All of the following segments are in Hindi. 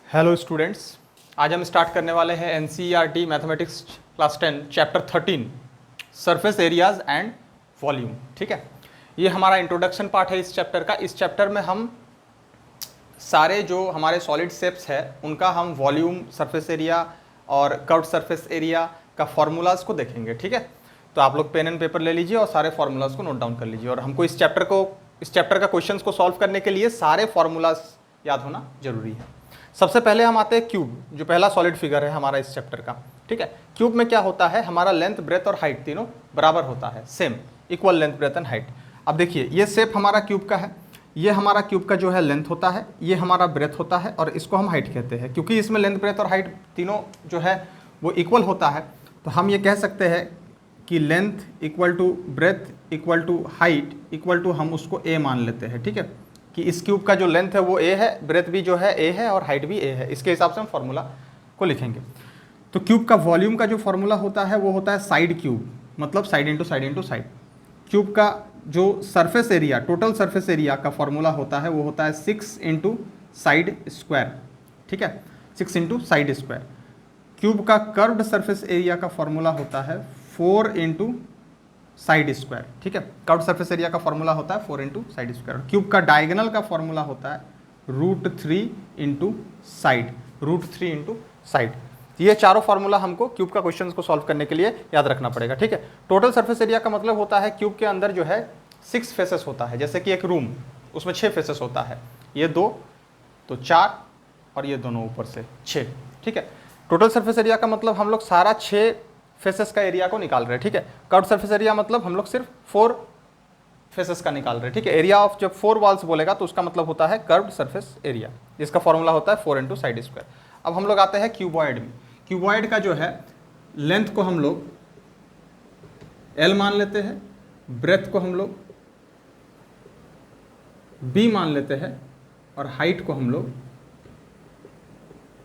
हेलो स्टूडेंट्स, आज हम स्टार्ट करने वाले हैं NCERT mathematics class 10 chapter 13 surface areas and volume. ठीक है, ये हमारा इंट्रोडक्शन पार्ट है इस चैप्टर का। इस चैप्टर में हम सारे जो हमारे सॉलिड शेप्स है उनका हम वॉल्यूम, सरफेस एरिया और कर्व्ड सरफेस एरिया का फॉर्मूलाज को देखेंगे। ठीक है, तो आप लोग पेन एंड पेपर ले लीजिए और सारे फार्मूलाज को नोट डाउन कर लीजिए। और हमको इस चैप्टर का क्वेश्चंस को सॉल्व करने के लिए सारे फार्मूलाज याद होना जरूरी है। सबसे पहले हम आते हैं क्यूब, जो पहला सॉलिड फिगर है हमारा इस चैप्टर का। ठीक है, क्यूब में क्या होता है, हमारा लेंथ, ब्रेथ और हाइट तीनों बराबर होता है, same, equal length, breadth and height. अब देखिए, ये शेप हमारा क्यूब का है, ये हमारा क्यूब का जो है लेंथ होता है, ये हमारा ब्रेथ होता है और इसको हम हाइट कहते हैं। क्योंकि इसमें लेंथ, ब्रेथ और हाइट तीनों जो है वो इक्वल होता है, तो हम ये कह सकते हैं कि length equal to breadth equal to height equal to, हम उसको ए मान लेते हैं। ठीक है, कि इस क्यूब का जो लेंथ है वो ए है, ब्रेथ भी जो है ए है और हाइट भी ए है। इसके हिसाब से हम फॉर्मूला को लिखेंगे। तो क्यूब का वॉल्यूम का जो फॉर्मूला होता है वो होता है साइड क्यूब, मतलब side into side into side. Cube का जो surface area, total surface area का फॉर्मूला होता है वो होता है 6 इंटू साइड स्क्वायर। ठीक है, 6 इंटू साइड स्क्वायर। क्यूब का कर्व्ड सरफेस एरिया का फॉर्मूला होता है 4 इंटू साइड स्क्वायर। ठीक है, कर्व्ड सरफेस एरिया का फॉर्मूला होता है 4 इंटू साइड स्क्वायर। क्यूब का डायगोनल का फॉर्मूला होता है √3 इंटू साइड, √3 इंटू साइड। ये चारों फार्मूला हमको क्यूब का क्वेश्चन को सॉल्व करने के लिए याद रखना पड़ेगा। ठीक है, टोटल सरफेस एरिया का मतलब होता है क्यूब के अंदर जो है 6 फेसेस होता है। जैसे कि एक रूम, उसमें 6 फेसेस होता है, ये 2 तो 4 और ये दोनों ऊपर से 6। ठीक है, टोटल सरफेस एरिया का मतलब हम लोग सारा 6 फेसेस का एरिया को निकाल रहे हैं। ठीक है, कर्व्ड सरफेस एरिया मतलब हम लोग सिर्फ 4 फेसेस का निकाल रहे हैं। ठीक है, एरिया ऑफ जब 4 वॉल्स बोलेगा तो उसका मतलब होता है कर्व्ड सरफेस एरिया, जिसका फॉर्मूला होता है 4 इंटू साइड स्क्वायर। अब हम लोग आते हैं क्यूबॉइड में। क्यूबॉइड का जो है लेंथ को हम लोग L मान लेते हैं, ब्रेथ को हम लोग B मान लेते हैं और हाइट को हम लोग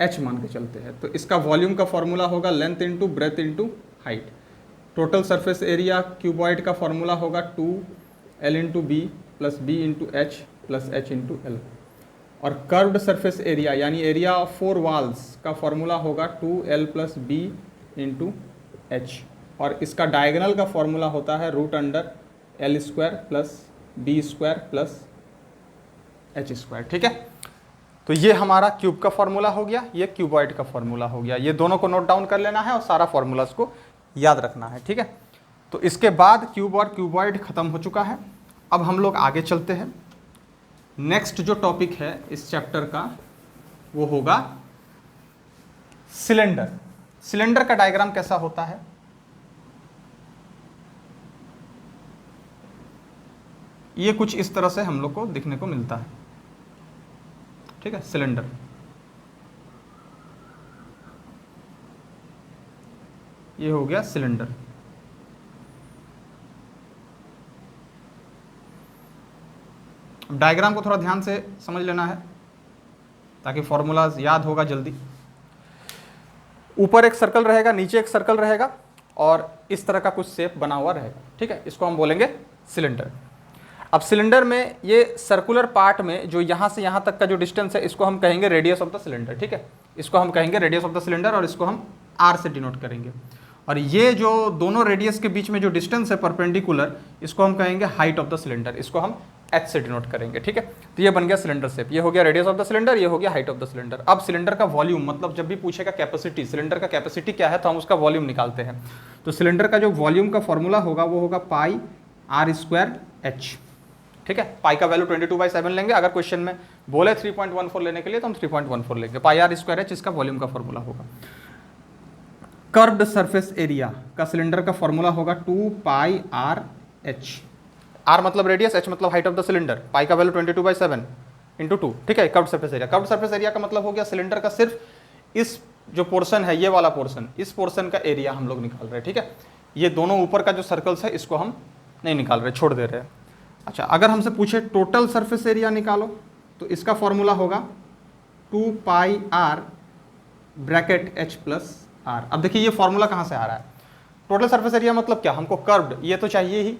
H मान के चलते हैं। तो इसका वॉल्यूम का फॉर्मूला होगा length into breadth into height. Total surface area cuboid का फॉर्मूला होगा 2L into B plus B into H plus H into L. और कर्व्ड सरफेस एरिया यानी एरिया ऑफ 4 वॉल्स का फॉर्मूला होगा 2L plus B into H. और इसका डायगोनल का फॉर्मूला होता है √L square plus B square plus H square. ठीक है, तो ये हमारा क्यूब का फॉर्मूला हो गया, ये क्यूबॉइड का फॉर्मूला हो गया। ये दोनों को नोट डाउन कर लेना है और सारा फॉर्मूलाज को याद रखना है। ठीक है, तो इसके बाद क्यूब और क्यूबॉइड खत्म हो चुका है। अब हम लोग आगे चलते हैं। नेक्स्ट जो टॉपिक है इस चैप्टर का वो होगा सिलेंडर। सिलेंडर का डायग्राम कैसा होता है, ये कुछ इस तरह से हम लोग को दिखने को मिलता है। ठीक है, सिलेंडर, ये हो गया सिलेंडर। अब डायग्राम को थोड़ा ध्यान से समझ लेना है ताकि फॉर्मूलाज याद होगा जल्दी। ऊपर एक सर्कल रहेगा, नीचे एक सर्कल रहेगा और इस तरह का कुछ शेप बना हुआ रहेगा। ठीक है, इसको हम बोलेंगे सिलेंडर। अब सिलेंडर में ये सर्कुलर पार्ट में जो यहाँ से यहाँ तक का जो डिस्टेंस है इसको हम कहेंगे रेडियस ऑफ द सिलेंडर। ठीक है, इसको हम कहेंगे रेडियस ऑफ द सिलेंडर और इसको हम R से डिनोट करेंगे। और ये जो दोनों रेडियस के बीच में जो डिस्टेंस है परपेंडिकुलर, इसको हम कहेंगे हाइट ऑफ द सिलेंडर, इसको हम H से डिनोट करेंगे। ठीक है, तो ये बन गया सिलेंडर शेप, ये हो गया रेडियस ऑफ द सिलेंडर, ये हो गया हाइट ऑफ द सिलेंडर। अब सिलेंडर का वॉल्यूम, मतलब जब भी पूछेगा कैपेसिटी, सिलेंडर का कैपेसिटी क्या है तो हम उसका वॉल्यूम निकालते हैं। तो सिलेंडर का जो वॉल्यूम का फॉर्मूला होगा वो होगा पाई R²H। ठीक है, पाई का वैल्यू 22/7 लेंगे। अगर क्वेश्चन में बोले 3.14 लेने के लिए तो हम 3.14 लेंगे। पाई R²H इसका वॉल्यूम का फॉर्मूला होगा। कर्व्ड सरफेस एरिया का सिलेंडर का फॉर्मूला होगा 2πRH। R मतलब रेडियस, H मतलब हाइट ऑफ द सिलेंडर, पाई का वैल्यू 22/7 इंटू 2। ठीक है, curved surface area. Curved surface area का मतलब हो गया सिलेंडर का सिर्फ इस जो पोर्शन है, ये वाला पोर्शन, इस पोर्शन का एरिया हम लोग निकाल रहे हैं। ठीक है, ये दोनों ऊपर का जो सर्कल्स है इसको हम नहीं निकाल रहे, छोड़ दे रहे हैं। अच्छा, अगर हमसे पूछे टोटल सरफेस एरिया निकालो तो इसका फॉर्मूला होगा 2πR bracket H plus R। अब देखिए ये फॉर्मूला कहाँ से आ रहा है, टोटल सरफेस एरिया मतलब क्या, हमको कर्व्ड ये तो चाहिए ही,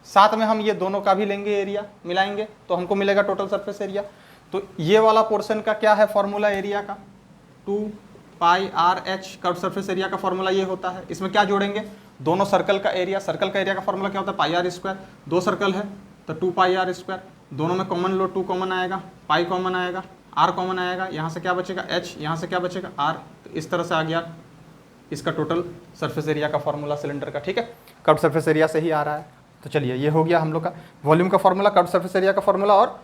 साथ में हम ये दोनों का भी लेंगे एरिया, मिलाएंगे तो हमको मिलेगा टोटल सरफेस एरिया। तो ये वाला पोर्शन का क्या है फॉर्मूला एरिया का, 2 pi r h, curve surface area का फॉर्मूला ये होता है। इसमें क्या जोड़ेंगे, दोनों सर्कल का एरिया, सर्कल का एरिया का फॉर्मूला क्या होता है, पाई आर स्क्वायर। दो सर्कल है तो 2 पाई आर स्क्वायर, दोनों में कॉमन लो, 2 कॉमन आएगा, पाई कॉमन आएगा, आर कॉमन आएगा, यहाँ से क्या बचेगा एच, यहाँ से क्या बचेगा आर। तो इस तरह से आ गया इसका टोटल सरफेस एरिया का फॉर्मूला सिलेंडर का, ठीक है, कर्व सरफेस एरिया से ही आ रहा है। तो चलिए ये हो गया हम लोग का वॉल्यूम का फॉर्मूला, कर्व सरफेस एरिया का फॉर्मूला और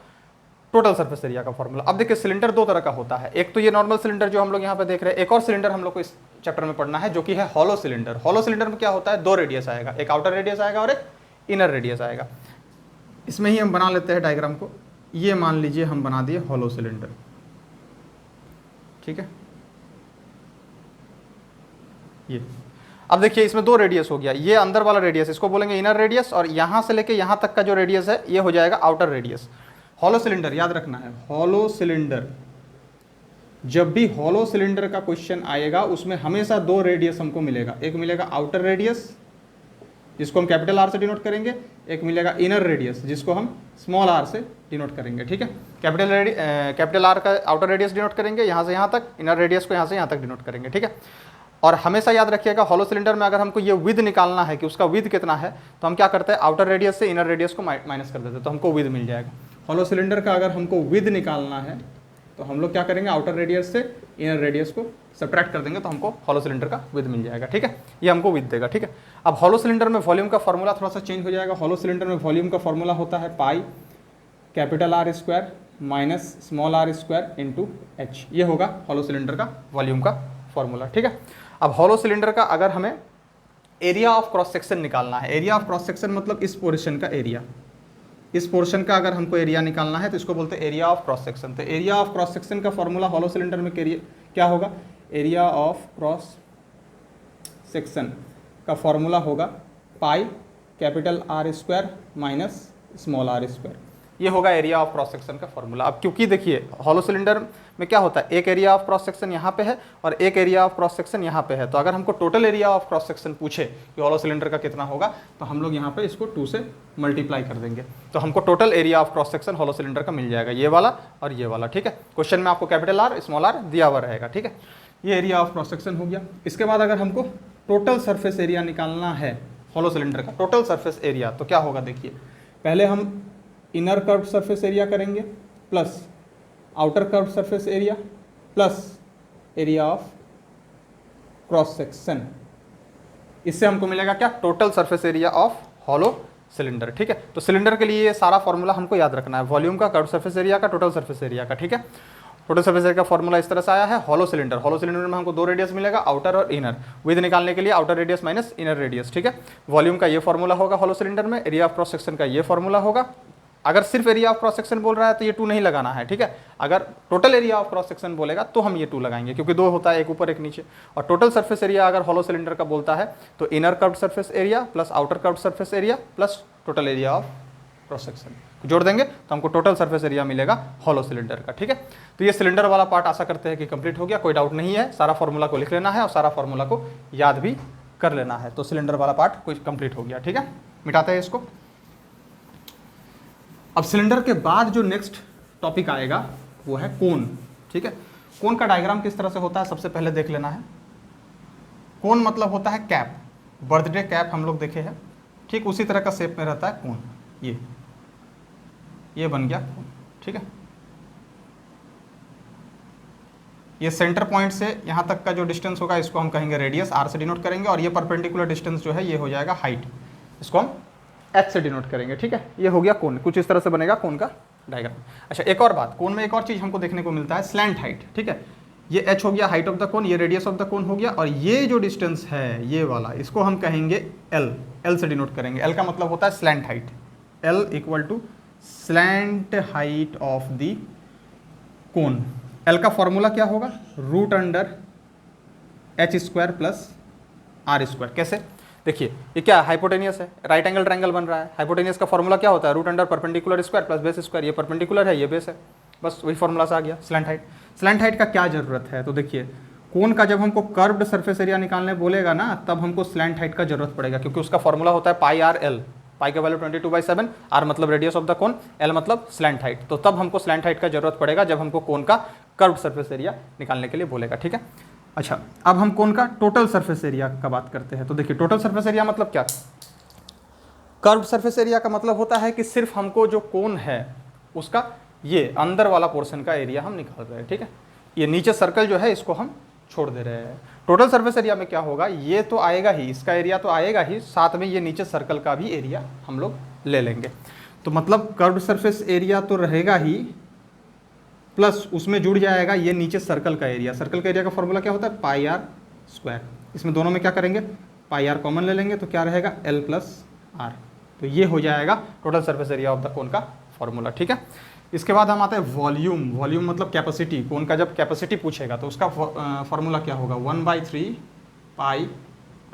टोटल सरफेस एरिया का फॉर्मूला। अब देखिए सिलेंडर दो तरह का होता है, एक तो ये नॉर्मल सिलेंडर जो हम लोग यहाँ पे देख रहे हैं, एक और सिलेंडर हम लोग को इस चैप्टर में पढ़ना है जो कि है हॉलो सिलेंडर। हॉलो सिलेंडर में क्या होता है, दो रेडियस आएगा, एक आउटर रेडियस आएगा और एक इनर रेडियस आएगा। इसमें ही हम बना लेते हैं डायग्राम को, ये मान लीजिए हम बना दिए हॉलो सिलेंडर, ठीक है। ये अब देखिए इसमें दो रेडियस हो गया, ये अंदर वाला रेडियस इसको बोलेंगे इनर रेडियस, और यहां से लेके यहां तक का जो रेडियस है ये हो जाएगा आउटर रेडियस। हॉलो सिलेंडर याद रखना है, हॉलो सिलेंडर, जब भी हॉलो सिलेंडर का क्वेश्चन आएगा उसमें हमेशा दो रेडियस हमको मिलेगा, एक मिलेगा आउटर रेडियस जिसको हम कैपिटल आर से डिनोट करेंगे, एक मिलेगा इनर रेडियस जिसको हम स्मॉल आर से डिनोट करेंगे, ठीक है। कैपिटल आर का आउटर रेडियस डिनोट करेंगे यहाँ से यहाँ तक, इनर रेडियस को यहाँ से यहाँ तक डिनोट करेंगे, ठीक है। और हमेशा याद रखिएगा हॉलो सिलेंडर में अगर हमको ये विद निकालना है कि उसका विद कितना है, तो हम क्या करते हैं आउटर रेडियस से इनर रेडियस को माइनस कर देते हैं, तो हमको विद मिल जाएगा। हॉलो सिलेंडर का अगर हमको विद निकालना है तो हम लोग क्या करेंगे, आउटर रेडियस से इनर रेडियस को सब्ट्रैक्ट कर देंगे, तो हमको हॉलो सिलेंडर का विद मिल जाएगा, ठीक है। ये हमको विद देगा, ठीक है। अब हॉलो सिलेंडर में वॉल्यूम का फॉर्मूला थोड़ा सा चेंज हो जाएगा। हॉलो सिलेंडर में वॉल्यूम का फॉर्मूला होता है pi capital R square minus small R square into H, ये होगा हॉलो सिलेंडर का वॉल्यूम का फॉर्मूला, ठीक है। अब हॉलो सिलेंडर का अगर हमें एरिया ऑफ क्रॉस सेक्शन निकालना है, एरिया ऑफ क्रॉस सेक्शन मतलब इस पोर्शन का एरिया, इस पोर्शन का अगर हमको एरिया निकालना है तो इसको बोलते हैं एरिया ऑफ क्रॉस सेक्शन। तो एरिया ऑफ क्रॉस सेक्शन का फॉर्मूला हॉलो सिलेंडर में क्या होगा, एरिया ऑफ क्रॉस सेक्शन का फॉर्मूला होगा pi capital R square minus small R square, ये होगा एरिया ऑफ क्रॉस सेक्शन का फॉर्मूला। अब क्योंकि देखिए हॉलो सिलेंडर में क्या होता है, एक एरिया ऑफ क्रॉस सेक्शन यहाँ पे है और एक एरिया ऑफ क्रॉस सेक्शन यहाँ पे है, तो अगर हमको total area of cross section पूछे कि हॉलो सिलेंडर का कितना होगा, तो हम लोग यहाँ पे इसको 2 से मल्टीप्लाई कर देंगे, तो हमको total area of cross section hollow cylinder का मिल जाएगा, ये वाला और ये वाला, ठीक है। क्वेश्चन में आपको कैपिटल आर स्मॉल आर दिया हुआ रहेगा, ठीक है। ये एरिया ऑफ क्रॉस सेक्शन हो गया। इसके बाद अगर हमको टोटल सर्फेस एरिया निकालना है हॉलो सिलेंडर का, टोटल सर्फेस एरिया, तो क्या होगा देखिए, पहले हम इनर कर्व सरफेस एरिया करेंगे plus outer curve surface area plus area of cross section, इससे हमको मिलेगा क्या, total surface area of hollow cylinder, ठीक है। तो सिलेंडर के लिए ये सारा फॉर्मूला हमको याद रखना है, वॉल्यूम का, कर्व सरफेस एरिया का, टोटल सरफेस एरिया का, ठीक है। टोटल सरफेस एरिया का फॉर्मूला इस तरह से आया है। हॉलो सिलेंडर, हॉलो सिलेंडर में हमको दो रेडियस मिलेगा, आउटर और इनर, विद निकालने के लिए outer radius minus inner radius, ठीक है। वॉल्यूम का ये फॉर्मूला होगा हॉलो सिलेंडर में, एरिया ऑफ क्रॉस सेक्शन का ये फॉर्मूला होगा। अगर सिर्फ एरिया ऑफ क्रॉस सेक्शन बोल रहा है तो ये 2 नहीं लगाना है, ठीक है। अगर total area of cross section बोलेगा तो हम ये 2 लगाएंगे, क्योंकि 2 होता है, एक ऊपर एक नीचे। और टोटल सरफेस एरिया अगर हॉलो सिलेंडर का बोलता है तो inner curved surface area plus outer curved surface area plus total area of cross section जोड़ देंगे तो हमको टोटल सरफेस एरिया मिलेगा हॉलो सिलेंडर का, ठीक है। तो ये सिलेंडर वाला पार्ट आशा करते हैं कि कंप्लीट हो गया, कोई डाउट नहीं है। सारा फॉर्मूला को लिख लेना है और सारा फॉर्मूला को याद भी कर लेना है, तो सिलेंडर वाला पार्ट कोई कंप्लीट हो गया, ठीक है। मिटाते हैं इसको। अब सिलेंडर के बाद जो नेक्स्ट टॉपिक आएगा वो है कोन, ठीक है। कोन का डायग्राम किस तरह से होता है सबसे पहले देख लेना है। कोन मतलब होता है कैप, बर्थडे कैप हम लोग देखे हैं, ठीक उसी तरह का शेप में रहता है कोन। ये बन गया कोन, ठीक है। ये सेंटर पॉइंट से यहाँ तक का जो डिस्टेंस होगा इसको हम कहेंगे रेडियस, आर से डिनोट करेंगे, और ये परपेंडिकुलर डिस्टेंस जो है ये हो जाएगा हाइट, इसको हम एच से डिनोट करेंगे, ठीक है। ये हो गया कोन, कुछ इस तरह से बनेगा कोन का डायग्राम। अच्छा एक और बात, कोन में एक और चीज़ हमको देखने को मिलता है, स्लैंट हाइट, ठीक है। ये एच हो गया हाइट ऑफ द कोन, ये रेडियस ऑफ द कोन हो गया, और ये जो डिस्टेंस है ये वाला इसको हम कहेंगे एल, एल से डिनोट करेंगे। एल का मतलब होता है slant height, L equal to slant height of the cone. L का फॉर्मूला क्या होगा, root under H square plus R square. कैसे, देखिए ये क्या हाइपोटेनियस है, राइट एंगल ट्रायंगल बन रहा है। हाइपोटेनियस का फॉर्मूला क्या होता है, root under perpendicular square plus base square. ये परपेंडिकुलर है, ये बेस है, बस वही फॉर्मूला से आ गया स्लैंट हाइट। स्लैंट हाइट का क्या जरूरत है, तो देखिए कोन का जब हमको कर्व्ड सरफेस एरिया निकालने बोलेगा ना, तब हमको स्लैंट हाइट का जरूरत पड़ेगा, क्योंकि उसका फॉर्मूला होता है पाई आर एल, पाई का वैल्यू 22/7, आर मतलब radius of the cone, L मतलब स्लैंट हाइट। तो तब हमको स्लैंट हाइट का जरूरत पड़ेगा जब हमको कोन का कर्व्ड सरफेस एरिया निकालने के लिए बोलेगा, ठीक है। अच्छा, अब हम कोन का टोटल सरफेस एरिया का बात करते हैं। तो देखिए टोटल सरफेस एरिया मतलब क्या, कर्व्ड सरफेस एरिया का मतलब होता है कि सिर्फ हमको जो कोन है उसका ये अंदर वाला पोर्शन का एरिया हम निकाल रहे हैं, ठीक है। ये नीचे सर्कल जो है इसको हम छोड़ दे रहे हैं। टोटल सरफेस एरिया में क्या होगा, ये तो आएगा ही, इसका एरिया तो आएगा ही, साथ में ये नीचे सर्कल का भी एरिया हम लोग ले लेंगे। तो मतलब कर्व्ड सरफेस एरिया तो रहेगा ही, प्लस उसमें जुड़ जाएगा ये नीचे सर्कल का एरिया। सर्कल का एरिया का फॉर्मूला क्या होता है, पाई आर स्क्वायर। इसमें दोनों में क्या करेंगे, पाई आर कॉमन ले लेंगे तो क्या रहेगा, एल प्लस आर। तो ये हो जाएगा total surface area of the कोन का फॉर्मूला, ठीक है। इसके बाद हम आते हैं वॉल्यूम। वॉल्यूम मतलब कैपेसिटी। कोन का जब कैपेसिटी पूछेगा तो उसका फॉर्मूला क्या होगा, 1/3 पाई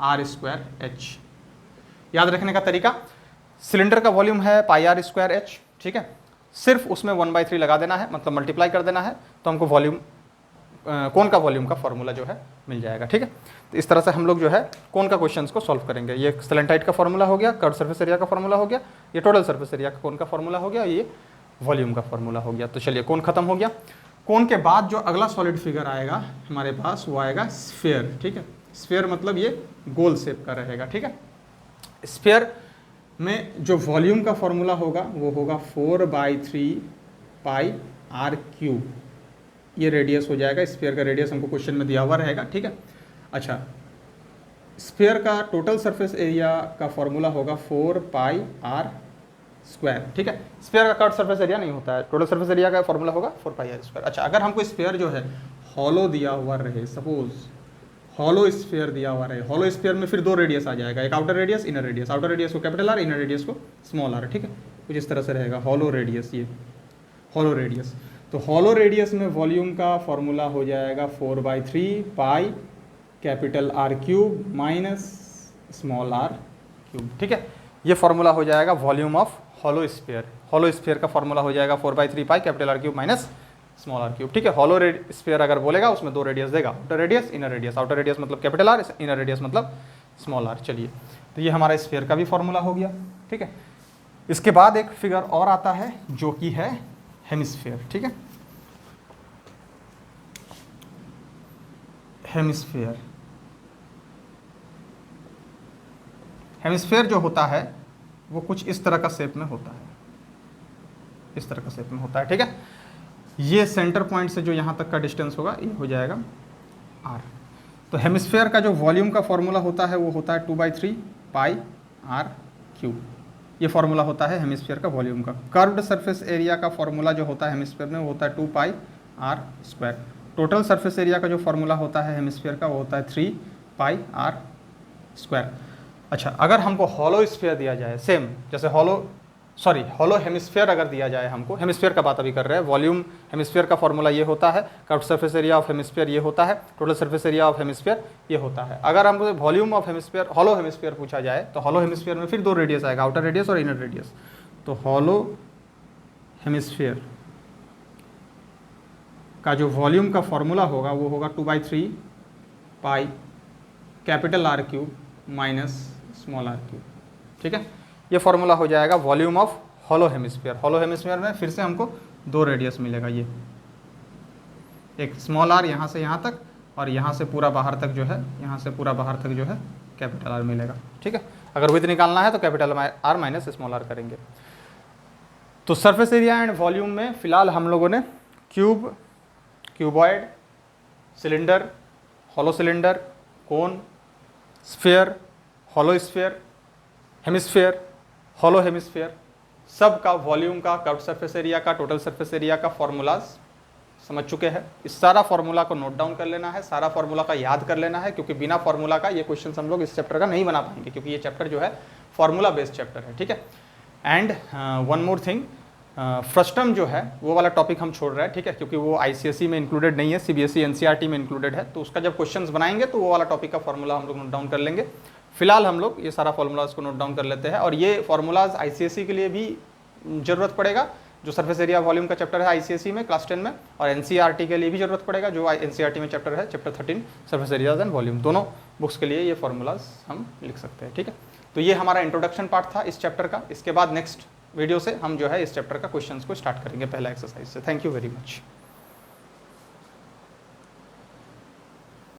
आर स्क्वायर एच। याद रखने का तरीका, सिलेंडर का वॉल्यूम है पाई आर स्क्वायर एच, ठीक है। सिर्फ उसमें 1/3 लगा देना है, मतलब मल्टीप्लाई कर देना है, तो हमको वॉल्यूम कोन का वॉल्यूम का फॉर्मूला जो है मिल जाएगा, ठीक है। तो इस तरह से हम लोग जो है कोन का क्वेश्चन को सॉल्व करेंगे। ये स्लैंट हाइट का फॉर्मूला हो गया, कर्व्ड सरफेस एरिया का फॉर्मूला हो गया, ये टोटल सरफेस एरिया का कोन का फॉर्मूला हो गया, ये वॉल्यूम का फॉर्मूला हो गया। तो चलिए कोन खत्म हो गया। कोन के बाद जो अगला सॉलिड फिगर आएगा हमारे पास वो आएगा स्फीयर, ठीक है। स्फीयर मतलब ये गोल शेप का रहेगा, ठीक है। स्फीयर में जो वॉल्यूम का फॉर्मूला होगा वो होगा 4/3 पाई आर क्यूब। ये रेडियस हो जाएगा, स्फीयर का रेडियस हमको क्वेश्चन में दिया हुआ रहेगा, ठीक है। अच्छा, स्फीयर का टोटल सरफेस एरिया का फॉर्मूला होगा 4 पाई आर स्क्वायर, ठीक है। स्फीयर का कर्व्ड सरफेस एरिया नहीं होता है, टोटल सरफेस एरिया का फॉर्मूला होगा 4 पाई आर स्क्वायर। अच्छा, अगर हमको स्फीयर जो है हॉलो दिया हुआ रहे, सपोज हॉलो स्फीयर दिया हुआ रहे, हॉलो स्फीयर में फिर दो रेडियस आ जाएगा, एक outer radius, inner radius. Outer radius को कैपिटल आर, इनर रेडियस को स्मॉल आर, ठीक है। कुछ इस तरह से रहेगा हॉलो रेडियस, ये हॉलो रेडियस। तो हॉलो रेडियस में वॉल्यूम का फॉर्मूला हो जाएगा 4/3 pi capital R cube minus small R cube, ठीक है। ये फॉर्मूला हो जाएगा volume of hollow sphere. Hollow sphere का फॉर्मूला हो जाएगा 4/3 pi capital R cube minus small R cube, ठीक है। हॉलो स्फीयर अगर बोलेगा उसमें दो रेडियस देगा, outer radius, inner radius. Outer radius मतलब कैपिटल आर, इनर रेडियस मतलब स्मॉल आर। चलिए, तो ये हमारा स्फीयर का भी फॉर्मूला हो गया, ठीक है। इसके बाद एक फिगर और आता है जो कि है हेमिस्फीयर, ठीक है। हेमिस्फीयर, हेमिस्फीयर जो होता है वो कुछ इस तरह का शेप में होता है, इस तरह का शेप में होता है, ठीक है। ये सेंटर पॉइंट से जो यहाँ तक का डिस्टेंस होगा ये हो जाएगा आर। तो हेमिस्फीयर का जो वॉल्यूम का फॉर्मूला होता है वो होता है 2/3 पाई आर क्यूब। ये फॉर्मूला होता है हेमिस्फीयर का वॉल्यूम का। कर्व्ड सरफेस एरिया का फॉर्मूला जो होता है हेमिस्फीयर में वो होता है 2 pi r square. Total surface area का जो फॉर्मूला होता है हेमिस्फीयर का वो होता है 3 पाई आर स्क्वायर। अच्छा, अगर हमको हॉलो स्फीयर दिया जाए, सेम जैसे हॉलो हेमिस्फीयर अगर दिया जाए हमको, हेमिस्फीयर का बात अभी कर रहे हैं, वॉल्यूम हेमिस्फीयर का फॉर्मूला ये होता है, curved surface area of hemisphere ये होता है, total surface area of hemisphere ये होता है। अगर हमको volume of hemisphere, hollow hemisphere पूछा जाए तो हॉलो हेमिस्फीयर में फिर दो रेडियस आएगा, आउटर रेडियस और इनर रेडियस। तो हॉलो हेमिस्फीयर का जो वॉल्यूम का फॉर्मूला होगा वो होगा 2/3 pi capital R cube minus small R cube, ठीक है। ये फॉर्मूला हो जाएगा volume of hollow hemisphere. Hollow hemisphere में फिर से हमको दो रेडियस मिलेगा, ये एक स्मॉल आर यहाँ से यहाँ तक और यहाँ से पूरा बाहर तक जो है, यहाँ से पूरा बाहर तक जो है कैपिटल आर मिलेगा, ठीक है। अगर विड्थ निकालना है तो capital R minus small R करेंगे। तो सरफेस एरिया एंड वॉल्यूम में फिलहाल हम लोगों ने cube, cuboid, cylinder, hollow cylinder, cone, sphere, hollow sphere, hemisphere, hollow hemisphere, सब का वॉल्यूम का, कर्व्ड सरफेस एरिया का, टोटल सरफेस एरिया का फॉर्मूलाज समझ चुके हैं। इस सारा फॉर्मूला को नोट डाउन कर लेना है, सारा फॉर्मूला का याद कर लेना है, क्योंकि बिना फॉर्मूला का ये क्वेश्चन हम लोग इस चैप्टर का नहीं बना पाएंगे, क्योंकि ये चैप्टर जो है फॉर्मूला बेस्ड चैप्टर है, ठीक है। And one more thing, frustum जो है वो वाला टॉपिक हम छोड़ रहे हैं, ठीक है, क्योंकि वो आईसीएसई में इंक्लूडेड नहीं है, सीबीएसई एनसीईआरटी में इंक्लूडेड है। तो उसका जब क्वेश्चंस बनाएंगे तो वो वाला टॉपिक का फॉर्मूला हम लोग नोट डाउन कर लेंगे। फिलहाल हम लोग ये सारा फॉर्मूलाज को नोट डाउन कर लेते हैं, और ये फॉर्मूलाज आईसीएसई के लिए भी ज़रूरत पड़ेगा, जो सरफेस एरिया वॉल्यूम का चैप्टर है आईसीएसई में क्लास 10 में, और एनसीईआरटी के लिए भी ज़रूरत पड़ेगा, जो एनसीईआरटी में चैप्टर है, chapter 13 surface areas and volume. दोनों बुक्स के लिए ये फॉर्मूलाज हम लिख सकते हैं, ठीक है। तो ये हमारा इंट्रोडक्शन पार्ट था इस चैप्टर का। इसके बाद नेक्स्ट वीडियो से हम जो है इस चैप्टर का क्वेश्चंस को स्टार्ट करेंगे पहला एक्सरसाइज से। Thank you very much.